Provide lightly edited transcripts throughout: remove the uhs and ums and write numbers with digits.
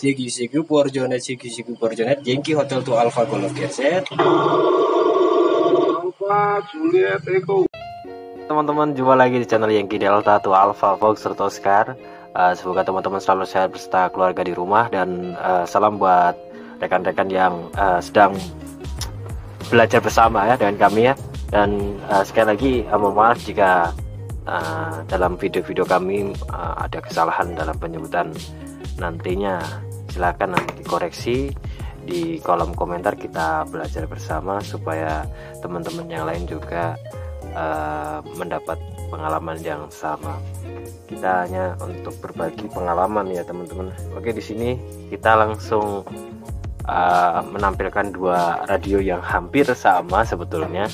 Sigi Borjonet, Yankee Hotel to Alpha Golf Geset. Teman-teman, jumpa lagi di channel Yankee Delta to Alpha Fox serta Oscar. Semoga teman-teman selalu sehat beserta keluarga di rumah, dan salam buat rekan-rekan yang sedang belajar bersama ya dengan kami ya. Dan sekali lagi mohon maaf jika dalam video-video kami ada kesalahan dalam penyebutan nantinya. Silakan nanti dikoreksi di kolom komentar, kita belajar bersama supaya teman-teman yang lain juga mendapat pengalaman yang sama. Kita hanya untuk berbagi pengalaman ya teman-teman. Oke, di sini kita langsung menampilkan dua radio yang hampir sama sebetulnya,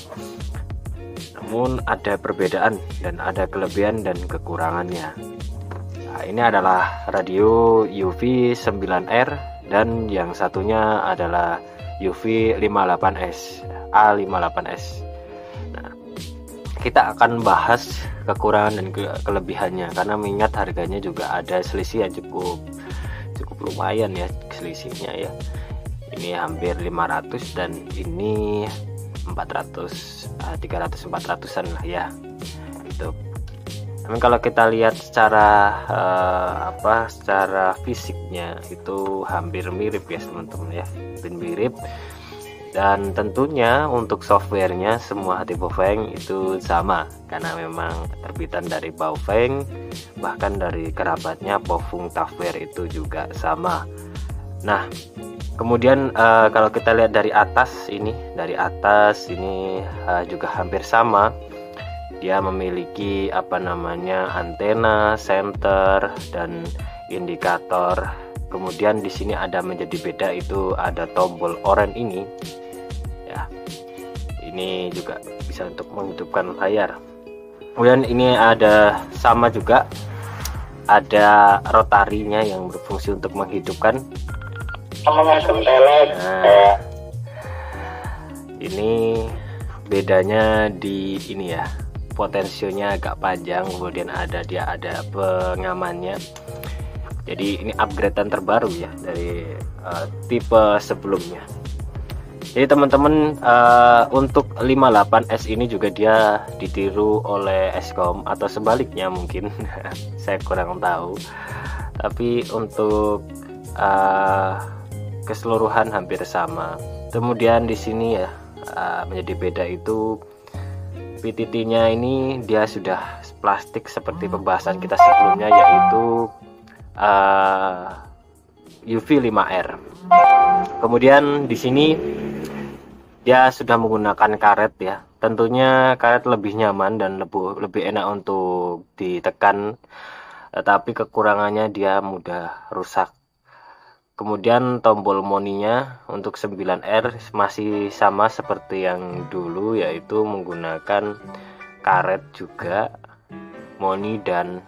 namun ada perbedaan dan ada kelebihan dan kekurangannya. Nah, ini adalah radio UV9R dan yang satunya adalah UV58S A58S. Nah, kita akan bahas kekurangan dan kelebihannya karena mengingat harganya juga ada selisih yang cukup lumayan ya selisihnya ya. Ini hampir 500 dan ini 300-400an lah ya itu. Namun kalau kita lihat secara secara fisiknya itu hampir mirip ya teman-teman ya, hampir mirip. Dan tentunya untuk softwarenya semua hati Baofeng itu sama karena memang terbitan dari Baofeng, bahkan dari kerabatnya Baofeng Software itu juga sama. Nah, kemudian kalau kita lihat dari atas ini juga hampir sama. Dia memiliki antena, senter dan indikator. Kemudian di sini ada menjadi beda, itu ada tombol oranye ini. Ya. Ini juga bisa untuk menghidupkan layar. Kemudian ini ada sama juga ada rotarinya yang berfungsi untuk menghidupkan. Nah, ini bedanya di ini ya, potensionya agak panjang, kemudian ada pengamannya. Jadi ini upgradean terbaru ya dari tipe sebelumnya. Jadi teman-teman, untuk 58S ini juga dia ditiru oleh Eskom atau sebaliknya mungkin saya kurang tahu. Tapi untuk keseluruhan hampir sama. Kemudian di sini ya menjadi beda itu PTT-nya ini dia sudah plastik seperti pembahasan kita sebelumnya, yaitu UV5R. Kemudian di sini dia sudah menggunakan karet ya. Tentunya karet lebih nyaman dan lebih enak untuk ditekan, tetapi kekurangannya dia mudah rusak. Kemudian tombol moninya untuk 9R masih sama seperti yang dulu, yaitu menggunakan karet juga, moni dan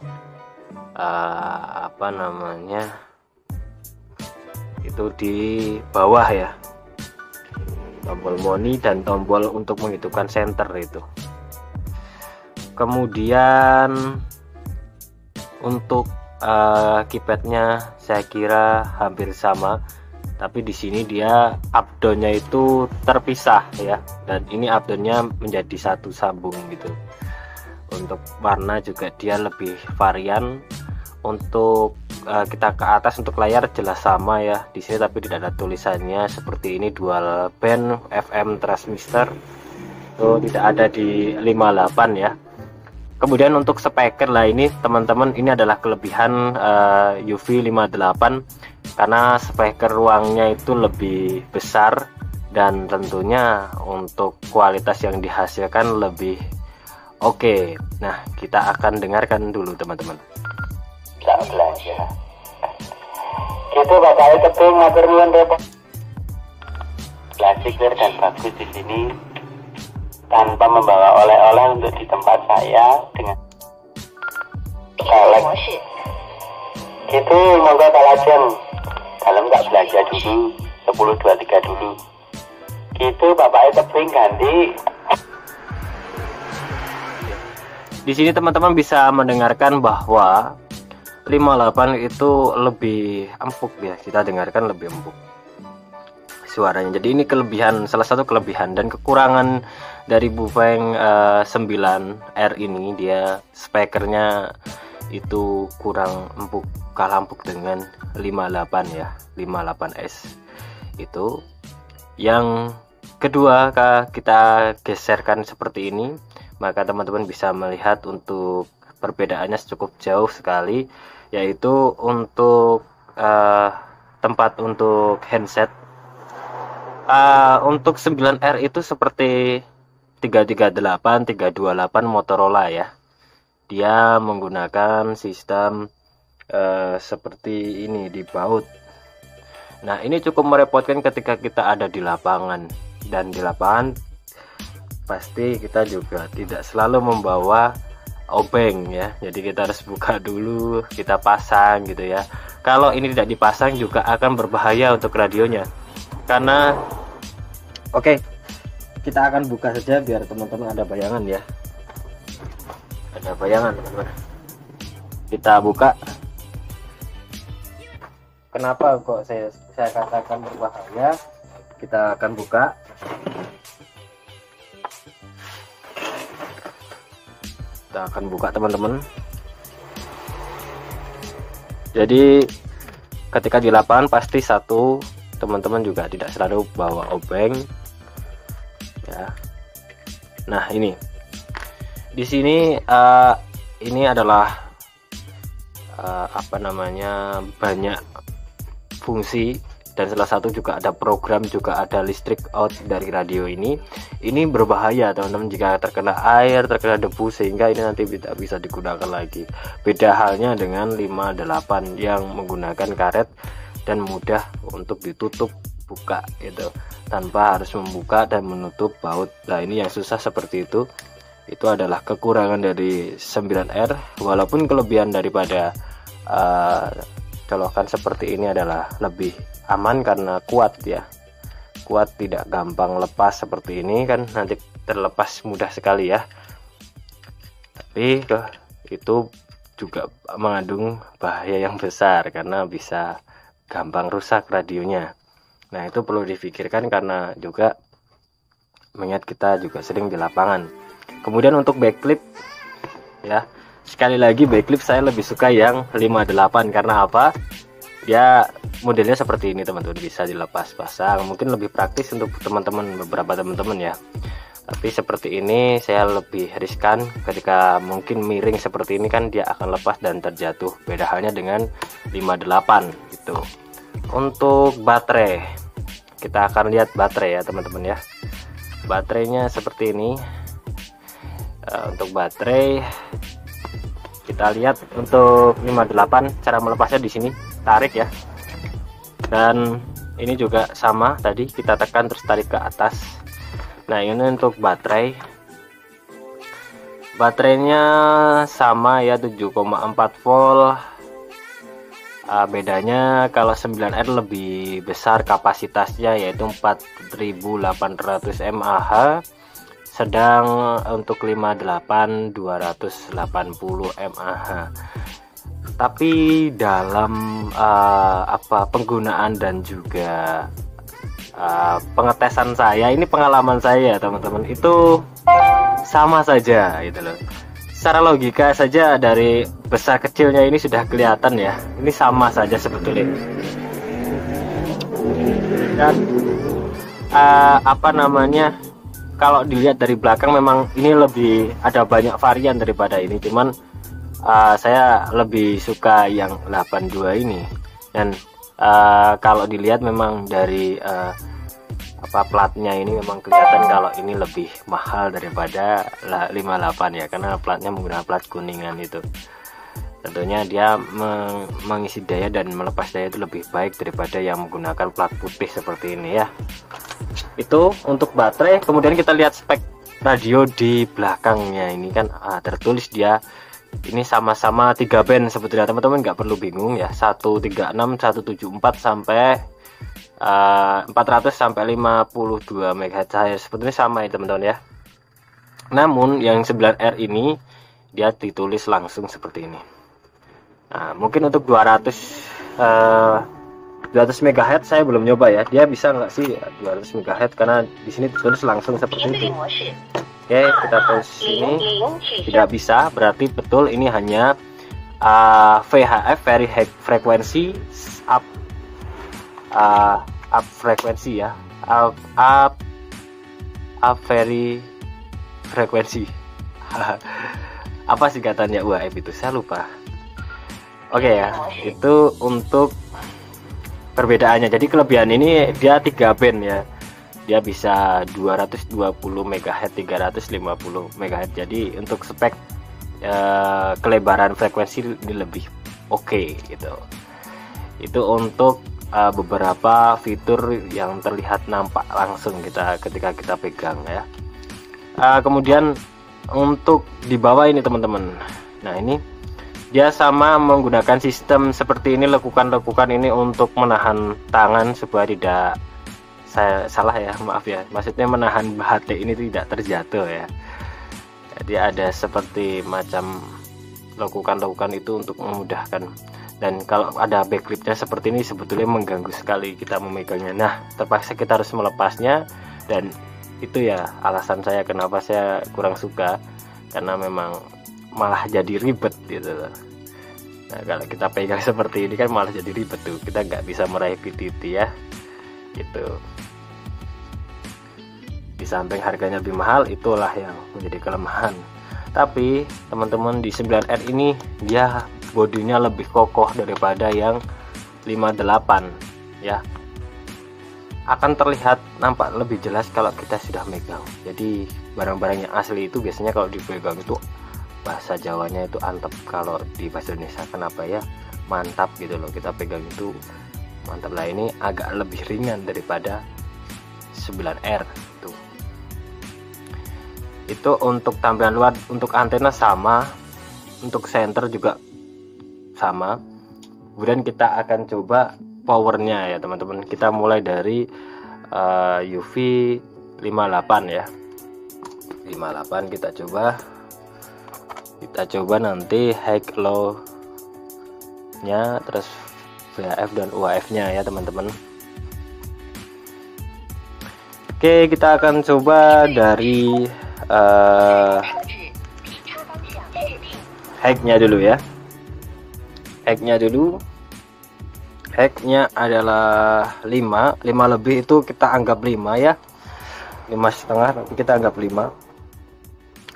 itu di bawah ya, tombol moni dan tombol untuk menghidupkan senter itu. Kemudian untuk keypadnya saya kira hampir sama, tapi di sini dia up-down-nya itu terpisah ya, dan ini up-down-nya menjadi satu sambung gitu. Untuk warna juga dia lebih varian. Untuk kita ke atas untuk layar jelas sama ya di sini, tapi tidak ada tulisannya seperti ini dual band FM transmitter, itu tidak ada di 58 ya. Kemudian untuk speaker lah, ini teman-teman, ini adalah kelebihan UV58 karena speaker ruangnya itu lebih besar dan tentunya untuk kualitas yang dihasilkan lebih oke. Nah, kita akan dengarkan dulu teman-teman. Tak belanja. Gitu bapaknya tepung matur nuwun repot. Plastik dan bagus di sini, tanpa membawa oleh-oleh untuk di tempat saya dengan selek. Itu monggo kalajen. Dalam tak belanja dulu 1023 dulu. Gitu bapaknya tepung ganti. Di sini teman-teman bisa mendengarkan bahwa 58 itu lebih empuk ya, kita dengarkan lebih empuk suaranya. Jadi ini kelebihan, salah satu kelebihan dan kekurangan dari Bufeng 9R ini, dia speakernya itu kurang empuk, kalah empuk dengan 58 ya, 58S itu. Yang kedua, kita geserkan seperti ini, maka teman-teman bisa melihat untuk perbedaannya cukup jauh sekali, yaitu untuk tempat untuk handset. Untuk 9R itu seperti 338, 328 Motorola ya. Dia menggunakan sistem seperti ini di baut. Nah, ini cukup merepotkan ketika kita ada di lapangan, dan di lapangan pasti kita juga tidak selalu membawa obeng ya. Jadi kita harus buka dulu, kita pasang gitu ya. Kalau ini tidak dipasang juga akan berbahaya untuk radionya. Karena oke, kita akan buka saja biar teman-teman ada bayangan ya. Ada bayangan teman-teman. Kita buka. Kenapa kok saya katakan berbahaya? Kita akan buka. Kita akan buka teman-teman. Jadi ketika di lapangan pasti satu, teman-teman juga tidak selalu bawa obeng ya. Nah, ini di sini ini adalah banyak fungsi, dan salah satu juga ada program, juga ada listrik out dari radio ini. Ini berbahaya teman-teman jika terkena air, terkena debu, sehingga ini nanti tidak bisa digunakan lagi. Beda halnya dengan 58 yang menggunakan karet dan mudah untuk ditutup buka gitu, tanpa harus membuka dan menutup baut. Nah, ini yang susah seperti itu. Itu adalah kekurangan dari 9R. Walaupun kelebihan daripada colokan seperti ini adalah lebih aman karena kuat ya, kuat, tidak gampang lepas seperti ini kan, nanti terlepas mudah sekali ya. Tapi itu juga mengandung bahaya yang besar karena bisa gampang rusak radionya. Nah, itu perlu difikirkan karena juga mengingat kita juga sering di lapangan. Kemudian untuk backflip ya, sekali lagi backflip saya lebih suka yang 58 karena apa? Ya modelnya seperti ini teman-teman, bisa dilepas pasang, mungkin lebih praktis untuk teman-teman, beberapa teman-teman ya. Tapi seperti ini saya lebih riskan, ketika mungkin miring seperti ini kan dia akan lepas dan terjatuh. Beda halnya dengan 58 gitu. Untuk baterai, kita akan lihat baterai ya teman-teman ya. Baterainya seperti ini. Untuk baterai kita lihat untuk 58, cara melepasnya di sini, tarik ya. Dan ini juga sama tadi, kita tekan terus tarik ke atas. Nah, ini untuk baterai. Baterainya sama ya, 7,4 volt. Bedanya kalau 9R lebih besar kapasitasnya, yaitu 4800 mAh, sedang untuk 58 280 mAh. Tapi dalam penggunaan dan juga pengetesan saya, ini pengalaman saya teman-teman, itu sama saja gitu loh. Secara logika saja dari besar kecilnya ini sudah kelihatan ya, ini sama saja sebetulnya. Dan kalau dilihat dari belakang memang ini lebih ada banyak varian daripada ini, cuman saya lebih suka yang 82 ini. Dan kalau dilihat memang dari platnya ini memang kelihatan kalau ini lebih mahal daripada 58 ya, karena platnya menggunakan plat kuningan itu. Tentunya dia mengisi daya dan melepas daya itu lebih baik daripada yang menggunakan plat putih seperti ini ya. Itu untuk baterai. Kemudian kita lihat spek radio di belakangnya, ini kan tertulis dia ini sama-sama 3 band sebetulnya teman-teman, nggak perlu bingung ya, 136, 174 sampai 400 sampai 52 MHz sebetulnya sama ya teman-teman ya. Namun yang 9R ini dia ditulis langsung seperti ini. Nah, mungkin untuk 200 MHz saya belum nyoba ya. Dia bisa nggak sih 200 MHz, karena di sini tulis langsung seperti itu. Oke, kita tes ini tidak bisa, berarti betul ini hanya VHF, very high frequency, up frekuensi ya, up very frekuensi. Apa singkatannya UHF itu, saya lupa. Oke ya, itu untuk perbedaannya. Jadi kelebihan ini dia 3 band ya, dia bisa 220 MHz, 350 MHz. Jadi untuk spek kelebaran frekuensi ini lebih oke gitu. Itu untuk beberapa fitur yang terlihat nampak langsung ketika kita pegang ya. Kemudian untuk di bawah ini teman-teman, nah ini dia sama menggunakan sistem seperti ini, lekukan-lekukan ini untuk menahan tangan supaya tidak, saya salah ya, maaf ya, maksudnya menahan HT ini tidak terjatuh ya. Jadi ada seperti macam lekukan-lekukan itu untuk memudahkan. Dan kalau ada backliftnya seperti ini sebetulnya mengganggu sekali kita memegangnya. Nah, terpaksa kita harus melepasnya, dan itu ya alasan saya kenapa saya kurang suka, karena memang malah jadi ribet gitu. Nah, kalau kita pegang seperti ini kan malah jadi ribet tuh, kita nggak bisa meraih PTT ya gitu. Di samping harganya lebih mahal, itulah yang menjadi kelemahan. Tapi teman-teman, di 9R ini dia bodinya lebih kokoh daripada yang 58 ya. Akan terlihat nampak lebih jelas kalau kita sudah megang. Jadi barang-barang yang asli itu biasanya kalau dipegang itu bahasa Jawanya itu antep, kalau di bahasa Indonesia kenapa ya, mantap gitu loh, kita pegang itu mantap lah. Ini agak lebih ringan daripada 9R tuh. Itu untuk tampilan luar. Untuk antena sama, untuk senter juga sama. Kemudian kita akan coba powernya ya teman-teman. Kita mulai dari UV 58 ya, 58 kita coba nanti high low nya, terus VHF dan UHF nya ya teman-teman. Oke, kita akan coba dari hacknya dulu ya. Hacknya adalah 5 lebih, itu kita anggap 5 ya, 5,5 tapi kita anggap 5.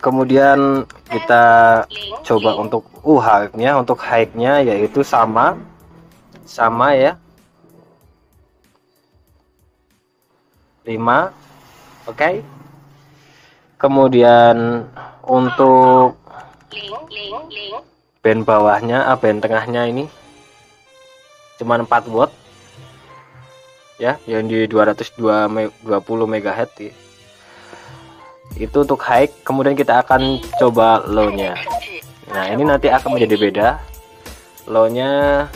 Kemudian kita coba untuk hacknya. Untuk hacknya yaitu sama ya, 5. Oke. Kemudian untuk band bawahnya, band tengahnya ini cuman 4 watt ya, yang di 220 MHz ya. Itu untuk high. Kemudian kita akan coba low nya. Nah, ini nanti akan menjadi beda. Low nya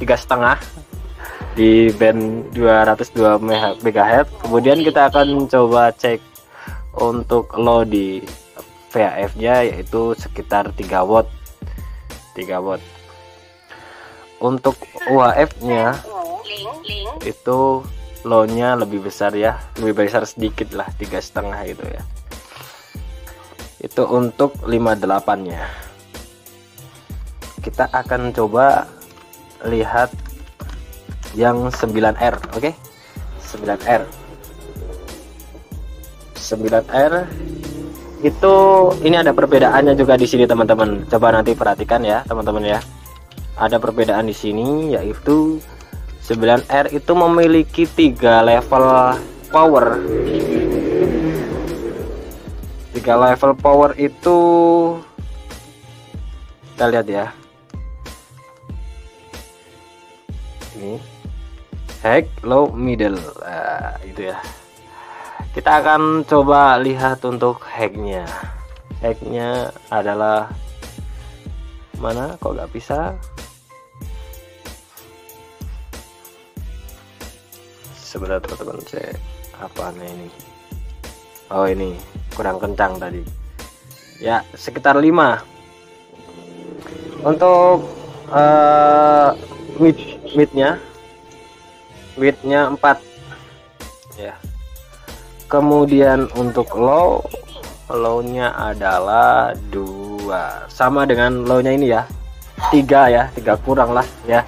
3,5 di band 202 MHz. Kemudian kita akan coba cek untuk low di VHF nya, yaitu sekitar 3 watt. Untuk UHF nya itu low nya lebih besar ya, lebih besar sedikit lah, 3,5 gitu ya. Itu untuk 58 nya. Kita akan coba lihat yang 9R. Oke, 9R itu ini ada perbedaannya juga di sini teman-teman. Coba nanti perhatikan ya teman-teman ya. Ada perbedaan di sini, yaitu 9R itu memiliki 3 level power. 3 level power itu kita lihat ya. Ini high, low, middle. Itu ya. Kita akan coba lihat untuk hacknya. Hacknya adalah mana? Kok nggak bisa? Sebentar teman-teman, saya apa ini? Oh, ini kurang kencang tadi. Ya, sekitar 5. Untuk widthnya 4 ya. Kemudian untuk low-nya adalah 2, sama dengan low-nya ini ya, 3 ya, 3 kurang lah ya,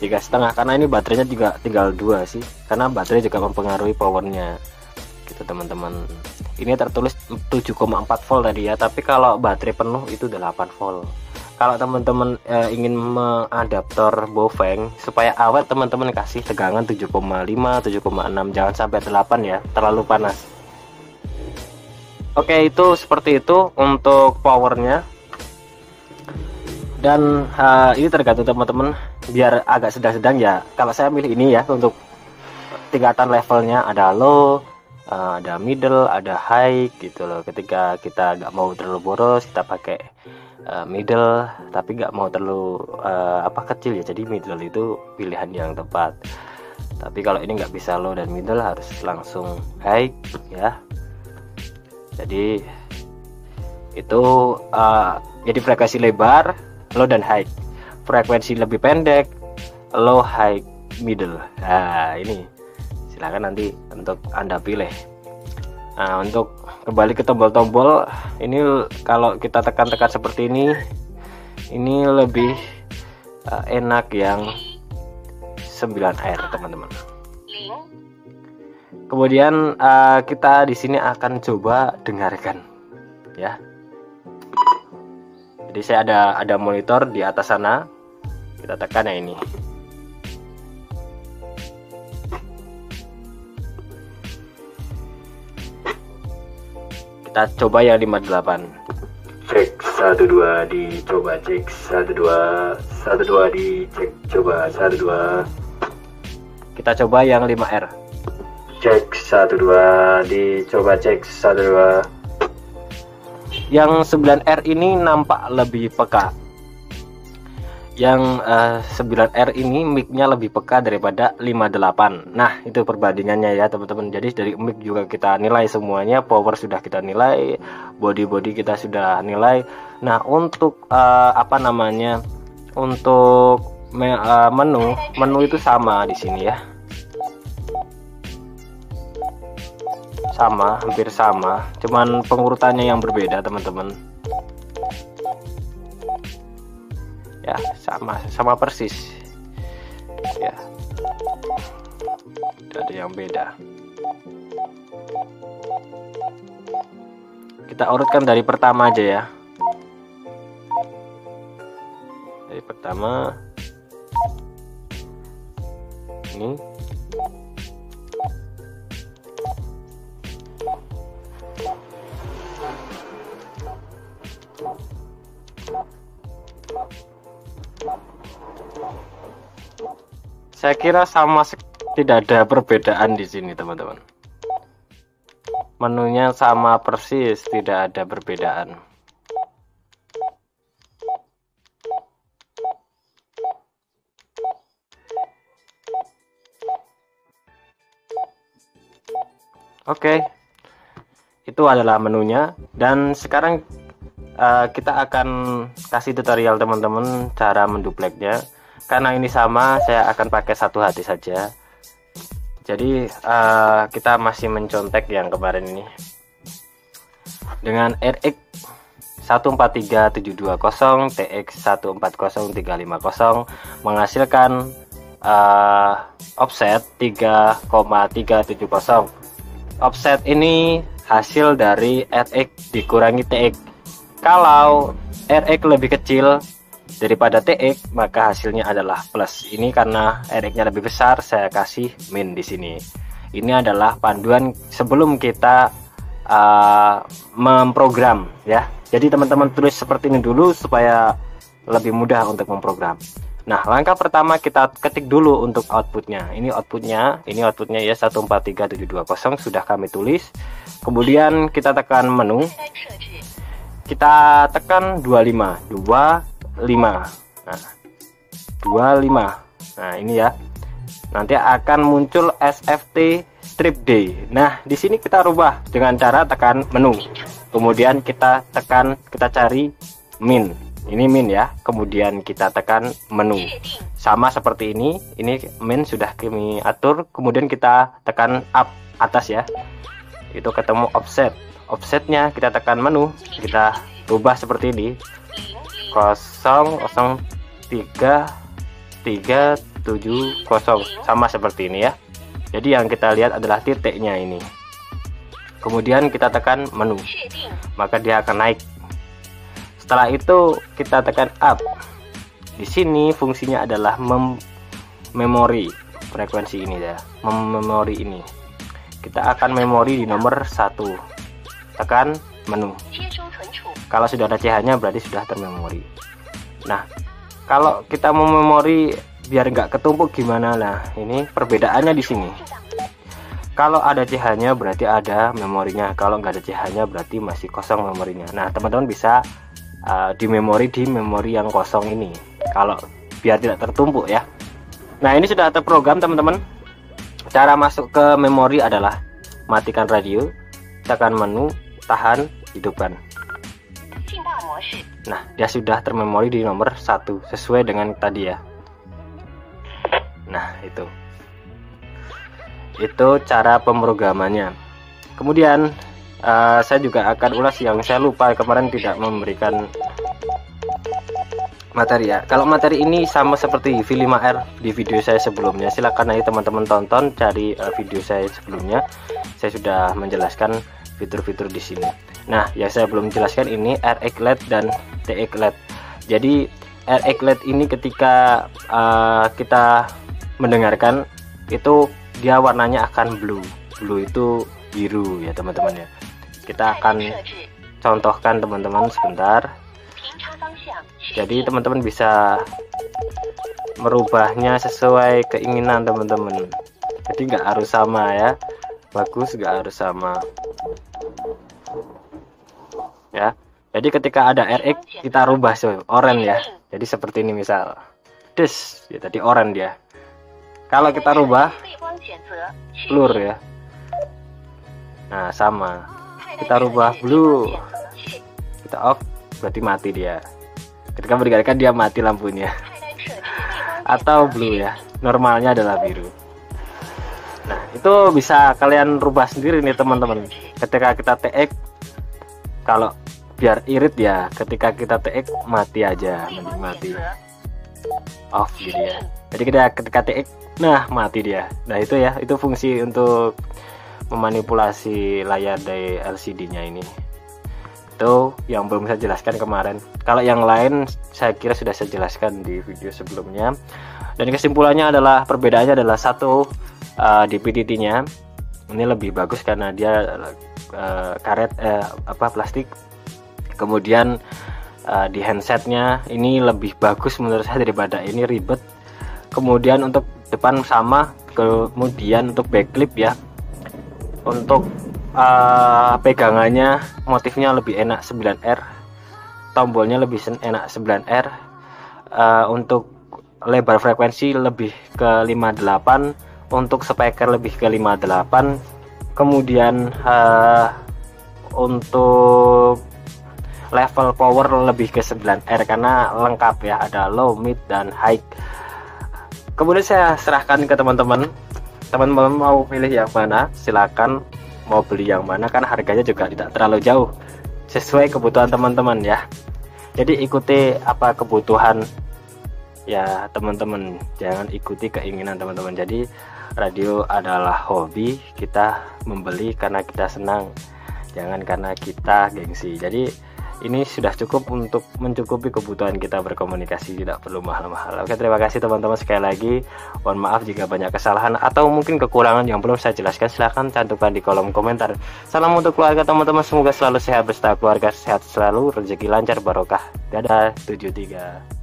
3,5, karena ini baterainya juga tinggal 2 sih, karena baterai juga mempengaruhi powernya gitu teman-teman. Ini tertulis 7,4 volt tadi ya, tapi kalau baterai penuh itu 8 volt. Kalau teman-teman ingin mengadaptor Baofeng supaya awet, teman-teman kasih tegangan 7,5 7,6, jangan sampai 8 ya, terlalu panas. Oke, itu seperti itu untuk powernya. Dan ini tergantung teman-teman, biar agak sedang-sedang ya. Kalau saya milih ini ya, untuk tingkatan levelnya ada low, ada middle, ada high gitu loh. Ketika kita nggak mau terlalu boros, kita pakai middle, tapi nggak mau terlalu kecil ya, jadi middle itu pilihan yang tepat. Tapi kalau ini nggak bisa low dan middle, harus langsung high ya. Jadi itu jadi frekuensi lebar, low dan high. Frekuensi lebih pendek, low, high, middle. Nah ini silahkan nanti untuk Anda pilih. Nah, untuk kembali ke tombol-tombol ini, kalau kita tekan-tekan seperti ini lebih enak yang 9R teman-teman. Kemudian kita di sini akan coba dengarkan ya. Jadi saya ada monitor di atas sana, kita tekan ya ini. Kita coba yang 58. Cek 12 dicoba, cek 12 dicek, coba 12. Kita coba yang 5R. Cek 12 dicoba, cek 12. Yang 9R ini nampak lebih peka. Yang 9R ini mic-nya lebih peka daripada 58. Nah, itu perbandingannya ya teman-teman. Jadi dari mic juga kita nilai semuanya, power sudah kita nilai, body kita sudah nilai. Nah, untuk untuk menu itu sama di sini ya. Sama, hampir sama, cuman pengurutannya yang berbeda teman-teman. Ya, sama persis ya, tidak ada yang beda. Kita urutkan dari pertama aja ya. Dari pertama ini. Saya kira sama, tidak ada perbedaan di sini teman-teman. Menunya sama persis, tidak ada perbedaan. Oke, itu adalah menunya. Dan sekarang kita akan kasih tutorial teman-teman cara mendupleknya. Karena ini sama, saya akan pakai satu hati saja. Jadi kita masih mencontek yang kemarin ini dengan RX 143720 TX 140350 menghasilkan offset 3,370. Offset ini hasil dari RX dikurangi TX. Kalau RX lebih kecil daripada TX, maka hasilnya adalah plus. Ini karena RX-nya lebih besar, saya kasih min di sini. Ini adalah panduan sebelum kita memprogram ya. Jadi teman-teman tulis seperti ini dulu supaya lebih mudah untuk memprogram. Nah, langkah pertama kita ketik dulu untuk outputnya. Ini outputnya ya 143720 sudah kami tulis. Kemudian kita tekan menu. Kita tekan 25. Nah, 25. Nah, ini ya. Nanti akan muncul SFT strip day. Nah, di sini kita rubah dengan cara tekan menu. Kemudian kita cari min. Ini min ya. Kemudian kita tekan menu. Sama seperti ini min sudah kami atur. Kemudian kita tekan up atas ya. Itu ketemu offset. Offsetnya kita tekan menu, kita rubah seperti ini. 0033770 sama seperti ini ya. Jadi yang kita lihat adalah titiknya ini. Kemudian kita tekan menu, maka dia akan naik. Setelah itu kita tekan up. Di sini fungsinya adalah memori frekuensi ini ya, memori ini. Kita akan memori di nomor 1. Tekan menu. Kalau sudah ada CH-nya berarti sudah termemori. Nah, kalau kita mau memori biar nggak ketumpuk gimana? Nah, ini perbedaannya di sini. Kalau ada CH-nya berarti ada memorinya. Kalau nggak ada CH-nya berarti masih kosong memorinya. Nah, teman-teman bisa di memori yang kosong ini. Kalau biar tidak tertumpuk ya. Nah, ini sudah terprogram teman-teman. Cara masuk ke memori adalah matikan radio, tekan menu, tahan, hidupkan. Nah, dia sudah termemori di nomor 1 sesuai dengan tadi ya. Nah, itu cara pemrogramannya. Kemudian saya juga akan ulas yang saya lupa kemarin tidak memberikan materi ya. Kalau materi ini sama seperti V5R di video saya sebelumnya, silakan aja teman-teman tonton cari video saya sebelumnya. Saya sudah menjelaskan fitur-fitur di sini. Nah, yang saya belum jelaskan ini RX LED dan TX LED. Jadi RX LED ini ketika kita mendengarkan itu dia warnanya akan blue itu biru ya teman-teman ya. Kita akan contohkan teman-teman sebentar. Jadi teman-teman bisa merubahnya sesuai keinginan teman-teman. Jadi nggak harus sama ya, bagus nggak harus sama ya. Jadi ketika ada RX kita rubah oranye ya. Jadi seperti ini misal des ya, tadi oranye dia. Kalau kita rubah blur ya, nah sama, kita rubah blue, kita off berarti mati dia. Ketika mendengarkan dia mati lampunya. Atau blue ya, normalnya adalah biru. Nah, itu bisa kalian rubah sendiri nih teman-teman. Ketika kita TX, kalau biar irit ya, ketika kita TX mati aja, mending mati off gitu ya. Jadi ketika TX, nah mati dia. Nah itu ya, itu fungsi untuk memanipulasi layar dari LCD-nya ini. Itu yang belum saya jelaskan kemarin. Kalau yang lain saya kira sudah saya jelaskan di video sebelumnya. Dan kesimpulannya adalah perbedaannya adalah satu, di PTT-nya ini lebih bagus karena dia karet plastik. Kemudian di handsetnya ini lebih bagus menurut saya daripada ini, ribet. Kemudian untuk depan sama, kemudian untuk backclip ya, untuk pegangannya motifnya lebih enak 9R, tombolnya lebih enak 9R, untuk lebar frekuensi lebih ke 58, untuk speaker lebih ke 58, kemudian untuk level power lebih ke 9R karena lengkap ya, ada low, mid, dan high. Kemudian saya serahkan ke teman-teman mau pilih yang mana silakan, mau beli yang mana kan harganya juga tidak terlalu jauh, sesuai kebutuhan teman-teman ya. Jadi ikuti apa kebutuhan ya teman-teman, jangan ikuti keinginan teman-teman. Jadi radio adalah hobi, kita membeli karena kita senang, jangan karena kita gengsi. Jadi ini sudah cukup untuk mencukupi kebutuhan kita berkomunikasi, tidak perlu mahal-mahal. Oke, terima kasih teman-teman sekali lagi. Mohon maaf jika banyak kesalahan atau mungkin kekurangan yang belum saya jelaskan, silahkan cantumkan di kolom komentar. Salam untuk keluarga teman-teman, semoga selalu sehat beserta keluarga, sehat selalu, rezeki lancar, barokah. Dadah, 73.